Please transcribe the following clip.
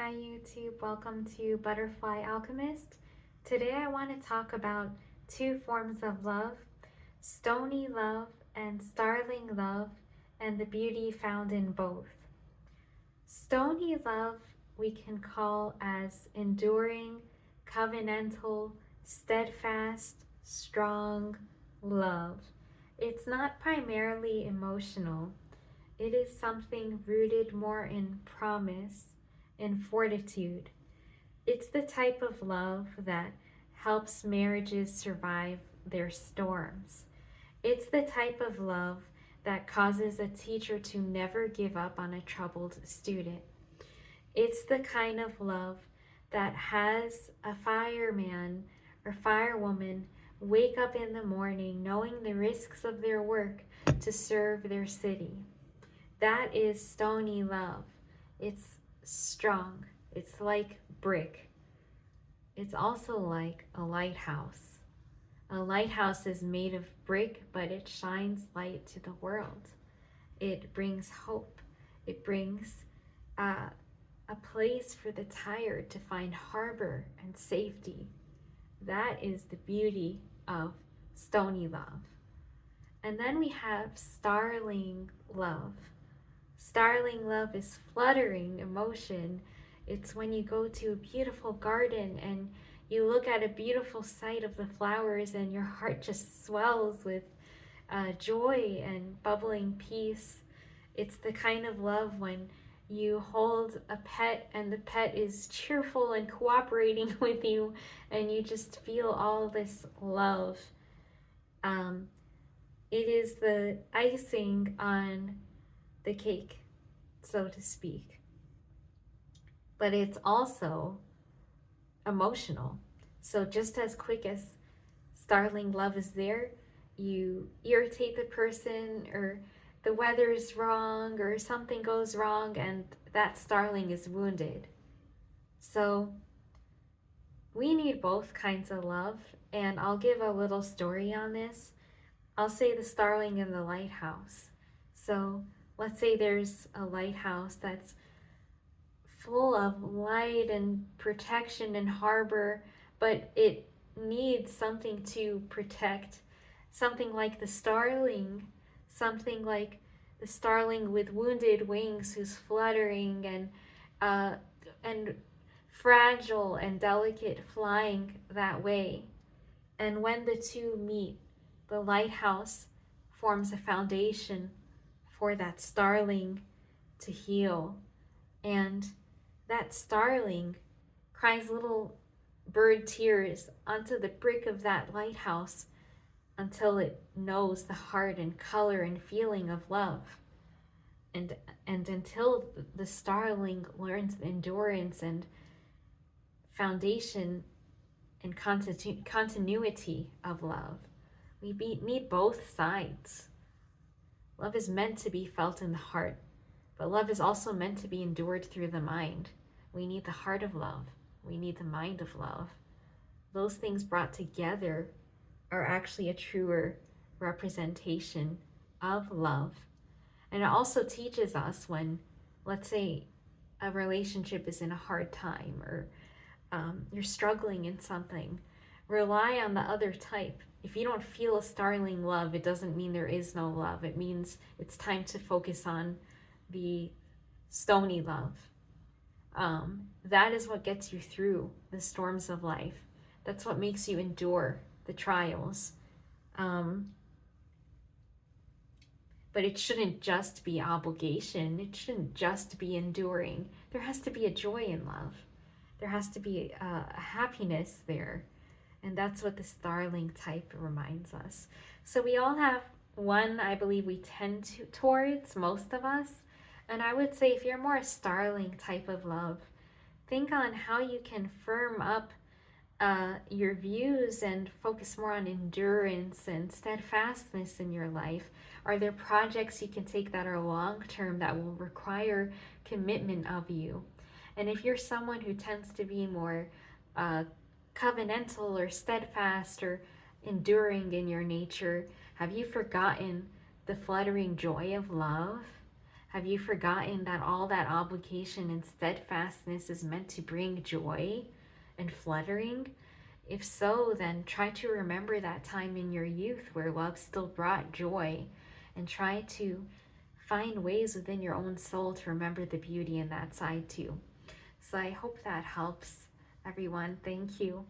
Hi YouTube, welcome to Butterfly Alchemist. Today I want to talk about two forms of love, Stony love and Starling love, and the beauty found in both. Stony love we can call as enduring, covenantal, steadfast, strong love. It's not primarily emotional. It is something rooted more in promise and fortitude. It's the type of love that helps marriages survive their storms. It's the type of love that causes a teacher to never give up on a troubled student. It's the kind of love that has a fireman or firewoman wake up in the morning knowing the risks of their work to serve their city. That is Stony love. It's strong. It's like brick. It's also like a lighthouse. A lighthouse is made of brick, but it shines light to the world. It brings hope. It brings a place for the tired to find harbor and safety. That is the beauty of Stony love. And then we have Starling love. Starling love is fluttering emotion. It's when you go to a beautiful garden and you look at a beautiful sight of the flowers and your heart just swells with joy and bubbling peace. It's the kind of love when you hold a pet and the pet is cheerful and cooperating with you and you just feel all this love. It is the icing on the cake, so to speak. But it's also emotional. So just as quick as Starling love is there, you irritate the person or the weather is wrong or something goes wrong and that Starling is wounded. So we need both kinds of love, and I'll give a little story on this. I'll say the Starling and the lighthouse. So let's say there's a lighthouse that's full of light and protection and harbor, but it needs something to protect. Something like the Starling, something like the Starling with wounded wings who's fluttering and fragile and delicate flying that way. And when the two meet, the lighthouse forms a foundation for that Starling to heal. And that Starling cries little bird tears onto the brick of that lighthouse until it knows the heart and color and feeling of love. And until the Starling learns the endurance and foundation and continuity of love. We need both sides. Love is meant to be felt in the heart, but love is also meant to be endured through the mind. We need the heart of love. We need the mind of love. Those things brought together are actually a truer representation of love. And it also teaches us when, let's say, a relationship is in a hard time or you're struggling in something, rely on the other type. If you don't feel a Starling love, it doesn't mean there is no love. It means it's time to focus on the Stony love. That is what gets you through the storms of life. That's what makes you endure the trials. But it shouldn't just be obligation. It shouldn't just be enduring. There has to be a joy in love. There has to be a happiness there. And that's what the Starling type reminds us. So we all have one, I believe we tend towards, most of us. And I would say if you're more a Starling type of love, think on how you can firm up your views and focus more on endurance and steadfastness in your life. Are there projects you can take that are long-term that will require commitment of you? And if you're someone who tends to be more covenantal or steadfast or enduring in your nature, have you forgotten the fluttering joy of love? Have you forgotten that all that obligation and steadfastness is meant to bring joy and fluttering? If so, then try to remember that time in your youth where love still brought joy, and try to find ways within your own soul to remember the beauty in that side too. So I hope that helps everyone. Thank you.